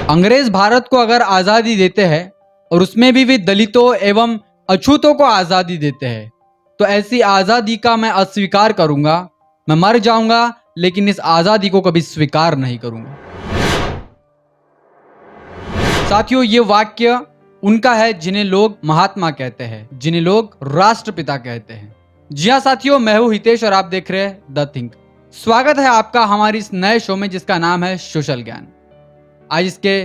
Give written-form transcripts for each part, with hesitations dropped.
अंग्रेज भारत को अगर आजादी देते हैं और उसमें भी दलितों एवं अछूतों को आजादी देते हैं तो ऐसी आजादी का मैं अस्वीकार करूंगा। मैं मर जाऊंगा लेकिन इस आजादी को कभी स्वीकार नहीं करूंगा। साथियों, ये वाक्य उनका है जिन्हें लोग महात्मा कहते हैं, जिन्हें लोग राष्ट्रपिता कहते हैं। जी हाँ साथियों, मैं हूं हितेश और आप देख रहे हैं द थिंक। स्वागत है आपका हमारी इस नए शो में जिसका नाम है सोशल ज्ञान। आज इसके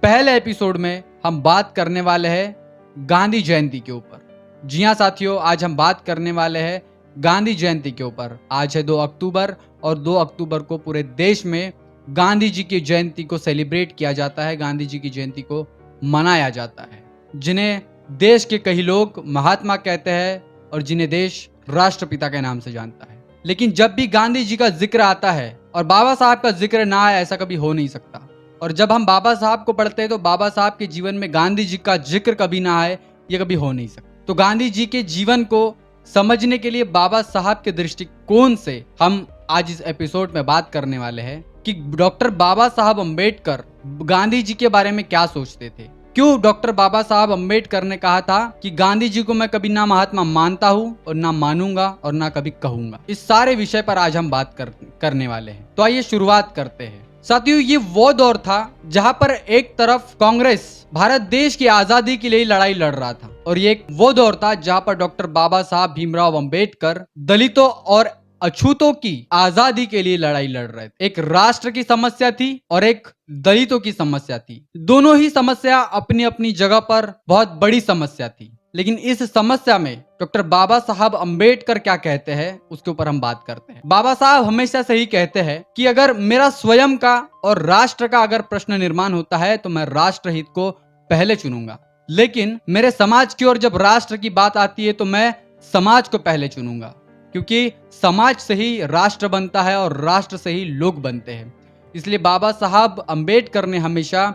पहले एपिसोड में हम बात करने वाले हैं गांधी जयंती के ऊपर। जी हाँ साथियों, आज हम बात करने वाले हैं गांधी जयंती के ऊपर। आज है 2 अक्टूबर और 2 अक्टूबर को पूरे देश में गांधी जी की जयंती को सेलिब्रेट किया जाता है, गांधी जी की जयंती को मनाया जाता है, जिन्हें देश के कई लोग महात्मा कहते हैं और जिन्हें देश राष्ट्रपिता के नाम से जानता है। लेकिन जब भी गांधी जी का जिक्र आता है और बाबा साहब का जिक्र ना आए, ऐसा कभी हो नहीं सकता। और जब हम बाबा साहब को पढ़ते हैं तो बाबा साहब के जीवन में गांधी जी का जिक्र कभी ना आए, ये कभी हो नहीं सकता। तो गांधी जी के जीवन को समझने के लिए बाबा साहब के दृष्टिकोण से हम आज इस एपिसोड में बात करने वाले हैं कि डॉक्टर बाबा साहब अम्बेडकर गांधी जी के बारे में क्या सोचते थे। क्यों डॉक्टर बाबा साहब अम्बेडकर ने कहा था कि गांधी जी को मैं कभी ना महात्मा मानता हूँ और ना मानूंगा और ना कभी कहूंगा। इस सारे विषय पर आज हम बात करने वाले हैं। तो आइए शुरुआत करते हैं। साथियों, ये वो दौर था जहां पर एक तरफ कांग्रेस भारत देश की आजादी के लिए लड़ाई लड़ रहा था और ये वो दौर था जहां पर डॉक्टर बाबा साहब भीमराव अंबेडकर दलितों और अछूतों की आजादी के लिए लड़ाई लड़ रहे थे। एक राष्ट्र की समस्या थी और एक दलितों की समस्या थी। दोनों ही समस्या अपनी अपनी जगह पर बहुत बड़ी समस्या थी, लेकिन इस समस्या में डॉक्टर बाबा साहब अम्बेडकर क्या कहते हैं उसके ऊपर हम बात करते हैं। बाबा साहब हमेशा से ही कहते हैं कि अगर मेरा स्वयं का और राष्ट्र का अगर प्रश्न निर्माण होता है तो मैं राष्ट्रहित को पहले चुनूंगा, लेकिन मेरे समाज की ओर जब राष्ट्र की बात आती है तो मैं समाज को पहले चुनूंगा, क्योंकि समाज से ही राष्ट्र बनता है और राष्ट्र से ही लोग बनते हैं। इसलिए बाबा साहब अम्बेडकर ने हमेशा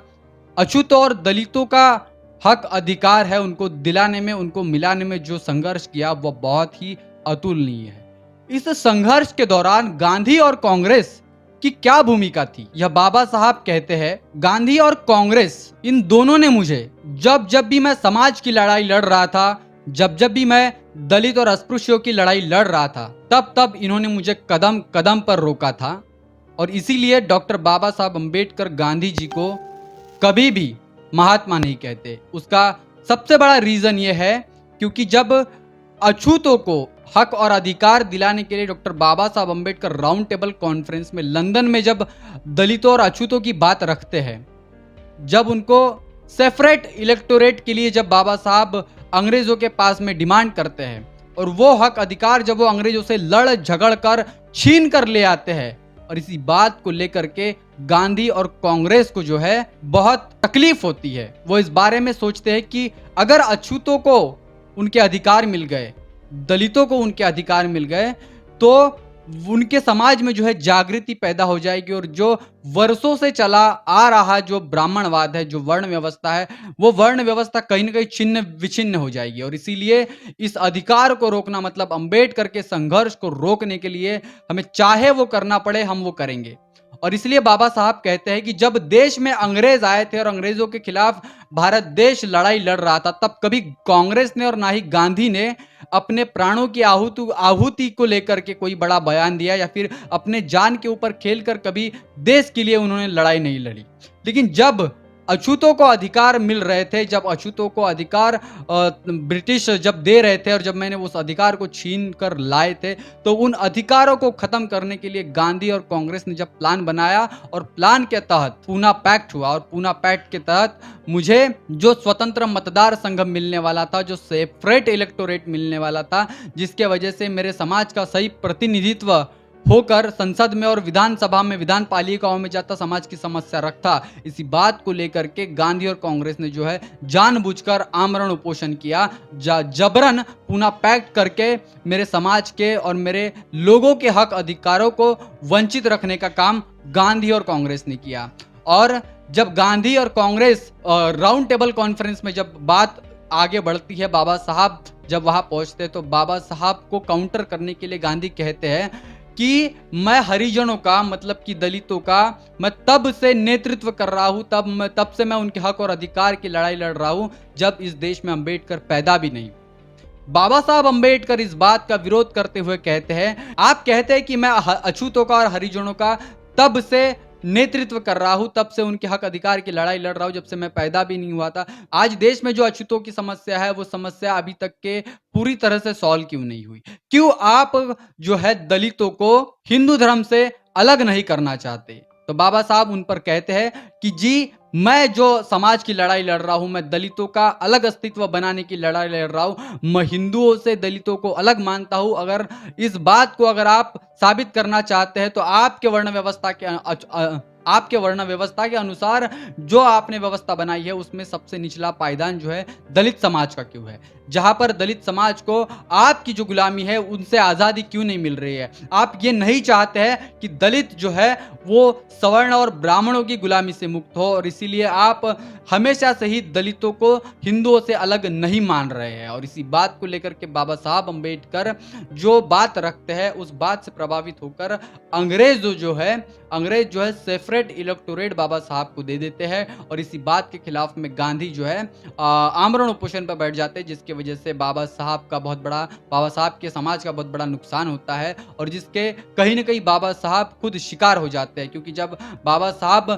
अछूतों और दलितों का हक अधिकार है उनको दिलाने में, उनको मिलाने में जो संघर्ष किया वो बहुत ही अतुलनीय है। इस संघर्ष के दौरान गांधी और कांग्रेस की क्या भूमिका थी, यह बाबा साहब कहते हैं। गांधी और कांग्रेस इन दोनों ने मुझे जब जब भी मैं समाज की लड़ाई लड़ रहा था, जब जब भी मैं दलित और अस्पृश्यों की लड़ाई लड़ रहा था, तब तब इन्होंने मुझे कदम कदम पर रोका था। और इसीलिए डॉक्टर बाबा साहब अम्बेडकर गांधी जी को कभी भी महात्मा नहीं कहते। उसका सबसे बड़ा रीजन यह है क्योंकि जब अछूतों को हक और अधिकार दिलाने के लिए डॉक्टर बाबा Saheb Ambedkar round table conference में लंदन में जब दलितों और अछूतों की बात रखते हैं, जब उनको सेपरेट इलेक्टोरेट के लिए जब बाबा साहब अंग्रेजों के पास में डिमांड करते हैं और वो हक अधिकार जब वो अंग्रेजों से लड़ झगड़ कर छीन कर ले आते हैं, और इसी बात को लेकर के गांधी और कांग्रेस को जो है बहुत तकलीफ होती है। वो इस बारे में सोचते हैं कि अगर अछूतों को उनके अधिकार मिल गए, दलितों को उनके अधिकार मिल गए, तो उनके समाज में जो है जागृति पैदा हो जाएगी और जो वर्षों से चला आ रहा जो ब्राह्मणवाद है, जो वर्ण व्यवस्था है, वो वर्ण व्यवस्था कहीं ना कहीं छिन्न विछिन्न हो जाएगी। और इसीलिए इस अधिकार को रोकना मतलब अम्बेडकर के संघर्ष को रोकने के लिए हमें चाहे वो करना पड़े, हम वो करेंगे। और इसलिए बाबा साहब कहते हैं कि जब देश में अंग्रेज आए थे और अंग्रेजों के खिलाफ भारत देश लड़ाई लड़ रहा था, तब कभी कांग्रेस ने और ना ही गांधी ने अपने प्राणों की आहुति को लेकर के कोई बड़ा बयान दिया या फिर अपने जान के ऊपर खेलकर कभी देश के लिए उन्होंने लड़ाई नहीं लड़ी। लेकिन जब अछूतों को अधिकार मिल रहे थे, जब अछूतों को अधिकार ब्रिटिश जब दे रहे थे और जब मैंने उस अधिकार को छीन कर लाए थे, तो उन अधिकारों को खत्म करने के लिए गांधी और कांग्रेस ने जब प्लान बनाया और प्लान के तहत पूना पैक्ट हुआ और पूना पैक्ट के तहत मुझे जो स्वतंत्र मतदार संघ मिलने वाला था, जो सेपरेट इलेक्टोरेट मिलने वाला था, जिसके वजह से मेरे समाज का सही प्रतिनिधित्व होकर संसद में और विधानसभा में, विधान पालिकाओं में जाता समाज की समस्या रखता, इसी बात को लेकर के गांधी और कांग्रेस ने जो है जानबूझकर आमरण उपोषण किया, जबरन पूना पैक्ट करके मेरे समाज के और मेरे लोगों के हक अधिकारों को वंचित रखने का काम गांधी और कांग्रेस ने किया। और जब गांधी और कांग्रेस राउंड टेबल कॉन्फ्रेंस में जब बात आगे बढ़ती है, बाबा साहब जब वहां पहुंचते हैं तो बाबा साहब को काउंटर करने के लिए गांधी कहते हैं कि मैं हरिजनों का मतलब कि दलितों का मैं तब से नेतृत्व कर रहा हूं, तब से मैं उनके हक और अधिकार की लड़ाई लड़ रहा हूं जब इस देश में अंबेडकर पैदा भी नहीं हुए। बाबा साहब अंबेडकर इस बात का विरोध करते हुए कहते हैं, आप कहते हैं कि मैं अछूतों का और हरिजनों का तब से नेतृत्व कर रहा हूं, तब से उनके हक अधिकार की लड़ाई लड़ रहा हूं जब से मैं पैदा भी नहीं हुआ था। आज देश में जो अछूतों की समस्या है वो समस्या अभी तक के पूरी तरह से सॉल्व क्यों नहीं हुई? क्यों आप जो है दलितों को हिंदू धर्म से अलग नहीं करना चाहते? तो बाबा साहब उन पर कहते हैं कि जी, मैं जो समाज की लड़ाई लड़ रहा हूं, मैं दलितों का अलग अस्तित्व बनाने की लड़ाई लड़ रहा हूं, मैं हिंदुओं से दलितों को अलग मानता हूं। अगर इस बात को अगर आप साबित करना चाहते हैं तो आपके वर्ण व्यवस्था के अनुसार जो आपने व्यवस्था बनाई है उसमें सबसे निचला पायदान जो है दलित समाज का क्यों है? जहां पर दलित समाज को आपकी जो गुलामी है उनसे आजादी क्यों नहीं मिल रही है? आप ये नहीं चाहते हैं कि दलित जो है वो सवर्ण और ब्राह्मणों की गुलामी से मुक्त हो, और इसीलिए आप हमेशा से ही दलितों को हिंदुओं से अलग नहीं मान रहे हैं। और इसी बात को लेकर के बाबा साहब अंबेडकर जो बात रखते हैं उस बात से प्रभावित होकर अंग्रेज जो है सेपरेट इलेक्टोरेट बाबा साहब को दे देते हैं, और इसी बात के खिलाफ में गांधी जो है आमरण उपोषण पर बैठ जाते हैं, जिसकी वजह से बाबा साहब के समाज का बहुत बड़ा नुकसान होता है, और जिसके कहीं ना कहीं बाबा साहब खुद शिकार हो जाते हैं। क्योंकि जब बाबा साहब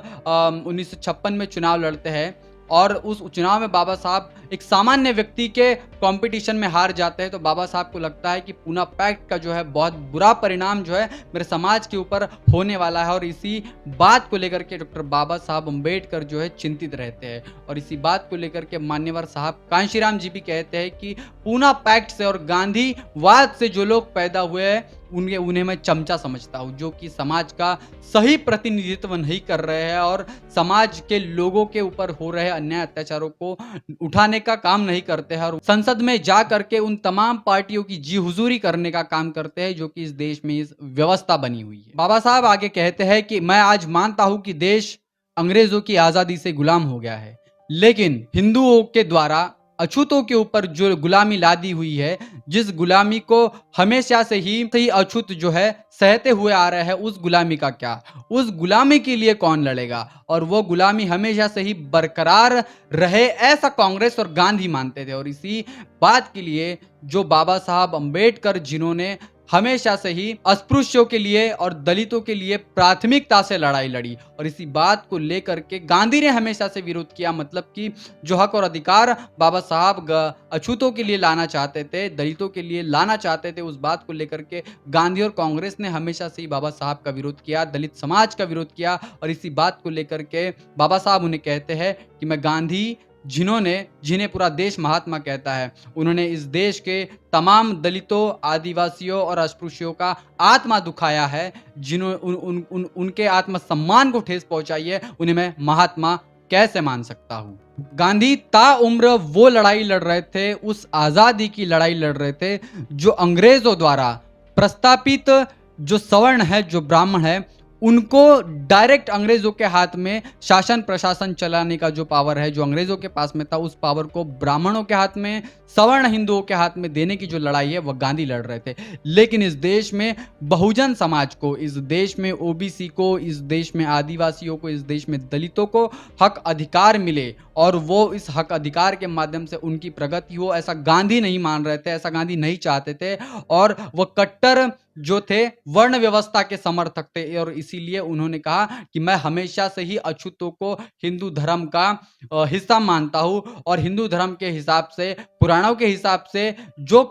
1956 में चुनाव लड़ते हैं और उस चुनाव में बाबा साहब एक सामान्य व्यक्ति के कंपटीशन में हार जाते हैं, तो बाबा साहब को लगता है कि पूना पैक्ट का जो है बहुत बुरा परिणाम जो है मेरे समाज के ऊपर होने वाला है, और इसी बात को लेकर के डॉक्टर बाबा साहब अंबेडकर जो है चिंतित रहते हैं। और इसी बात को लेकर के मान्यवर साहब कांशीराम जी भी कहते हैं कि पूना पैक्ट से और गांधीवाद से जो लोग पैदा हुए हैं उन्हें मैं चमचा समझता हूँ, जो कि समाज का सही प्रतिनिधित्व नहीं कर रहे हैं और समाज के लोगों के ऊपर हो रहे अन्याय अत्याचारों को उठाने का काम नहीं करते हैं, और संसद में जा करके उन तमाम पार्टियों की जी हुजूरी करने का काम करते हैं जो कि इस देश में इस व्यवस्था बनी हुई है। बाबा साहब आगे कहते हैं कि मैं आज मानता हूं कि देश अंग्रेजों की आजादी से गुलाम हो गया है, लेकिन हिंदुओं के द्वारा अछूतों के ऊपर जो गुलामी लादी हुई है, जिस गुलामी को हमेशा से ही अछूत जो है सहते हुए आ रहे हैं, उस गुलामी का क्या? उस गुलामी के लिए कौन लड़ेगा? और वो गुलामी हमेशा से ही बरकरार रहे, ऐसा कांग्रेस और गांधी मानते थे। और इसी बात के लिए जो बाबा साहब अंबेडकर, जिन्होंने हमेशा से ही अस्पृश्यों के लिए और दलितों के लिए प्राथमिकता से लड़ाई लड़ी, और इसी बात को लेकर के गांधी ने हमेशा से विरोध किया। मतलब कि जो हक और अधिकार बाबा साहब अछूतों के लिए लाना चाहते थे, दलितों के लिए लाना चाहते थे, उस बात को लेकर के गांधी और कांग्रेस ने हमेशा से ही बाबा साहब का विरोध किया, दलित समाज का विरोध किया। और इसी बात को लेकर के बाबा साहब उन्हें कहते हैं कि मैं गांधी, जिन्हें पूरा देश महात्मा कहता है, उन्होंने इस देश के तमाम दलितों, आदिवासियों और अस्पृश्यों का आत्मा दुखाया है, उनके आत्मसम्मान को ठेस पहुंचाई है, उन्हें मैं महात्मा कैसे मान सकता हूं? गांधी ताउम्र वो लड़ाई लड़ रहे थे, उस आजादी की लड़ाई लड़ रहे थे जो अंग्रेजों द्वारा प्रस्तापित, जो सवर्ण है, जो ब्राह्मण है, उनको डायरेक्ट अंग्रेजों के हाथ में शासन प्रशासन चलाने का जो पावर है, जो अंग्रेजों के पास में था, उस पावर को ब्राह्मणों के हाथ में, सवर्ण हिंदुओं के हाथ में देने की जो लड़ाई है वह गांधी लड़ रहे थे। लेकिन इस देश में बहुजन समाज को, इस देश में ओबीसी को, इस देश में आदिवासियों को, इस देश में दलितों को हक अधिकार मिले और वो इस हक अधिकार के माध्यम से उनकी प्रगति हो, ऐसा गांधी नहीं मान रहे थे, ऐसा गांधी नहीं चाहते थे। और वह कट्टर जो थे वर्ण व्यवस्था के समर्थक थे, और इसीलिए उन्होंने कहा कि मैं हमेशा से ही अछूतों को हिंदू धर्म का हिस्सा मानता हूं, और हिंदू धर्म के हिसाब से, पुराणों के हिसाब से जो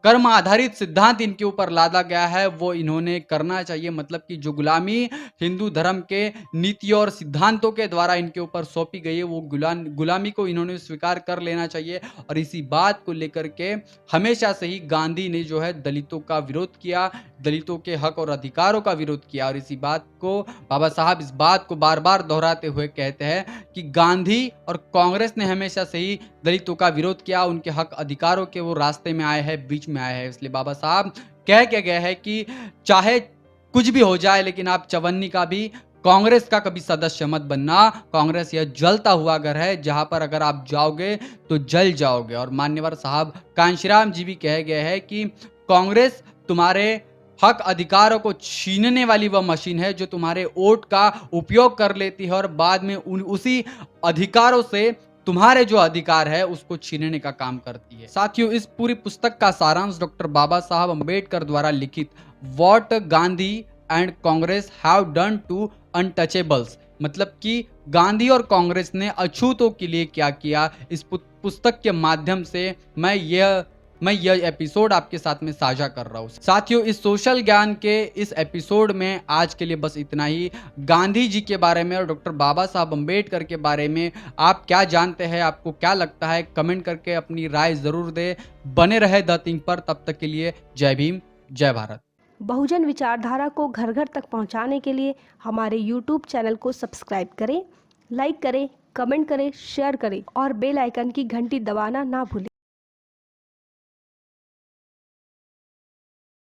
कर्म आधारित सिद्धांत इनके ऊपर लादा गया है वो इन्होंने करना चाहिए। मतलब कि जो गुलामी हिंदू धर्म के नीतियों और सिद्धांतों के द्वारा इनके ऊपर सौंपी गई है, वो गुलामी को इन्होंने स्वीकार कर लेना चाहिए। और इसी बात को लेकर के हमेशा से ही गांधी ने जो है दलितों का विरोध किया, दलितों के हक और अधिकारों का विरोध किया। और इसी बात को बाबा साहब इस बात को बार बार दोहराते हुए कहते हैं कि गांधी और कांग्रेस ने हमेशा से ही दलितों का विरोध किया, उनके हक अधिकारों के वो रास्ते में आए हैं, बीच में आए हैं। इसलिए बाबा साहब कह के गए हैं कि चाहे कुछ भी हो जाए, लेकिन आप चवन्नी का भी, कांग्रेस का कभी सदस्य मत बनना। कांग्रेस यह जलता हुआ घर है, जहां पर अगर आप जाओगे तो जल जाओगे। और मान्यवर साहब कांशीराम जी भी कह गए हैं कि कांग्रेस तुम्हारे हक अधिकारों को छीनने वाली वह मशीन है जो तुम्हारे वोट का उपयोग कर लेती है और बाद में उसी अधिकारों से तुम्हारे जो अधिकार है उसको छीनने का काम करती है। साथियों, इस पूरी पुस्तक का सारांश डॉक्टर बाबा साहब अम्बेडकर द्वारा लिखित what Gandhi and Congress have done to untouchables, मतलब कि गांधी और कांग्रेस ने अछूतों के लिए क्या किया, इस पुस्तक के माध्यम से मैं यह एपिसोड आपके साथ में साझा कर रहा हूँ। साथियों, इस सोशल ज्ञान के इस एपिसोड में आज के लिए बस इतना ही। गांधी जी के बारे में और डॉक्टर बाबा साहब अम्बेडकर के बारे में आप क्या जानते हैं, आपको क्या लगता है, कमेंट करके अपनी राय जरूर दें। बने रहे द थिंक पर, तब तक के लिए जय भीम, जय भारत। बहुजन विचारधारा को घर घर तक पहुंचाने के लिए हमारे YouTube चैनल को सब्सक्राइब करें, लाइक करें, कमेंट करें, शेयर करें और बेल आइकन की घंटी दबाना ना भूलें।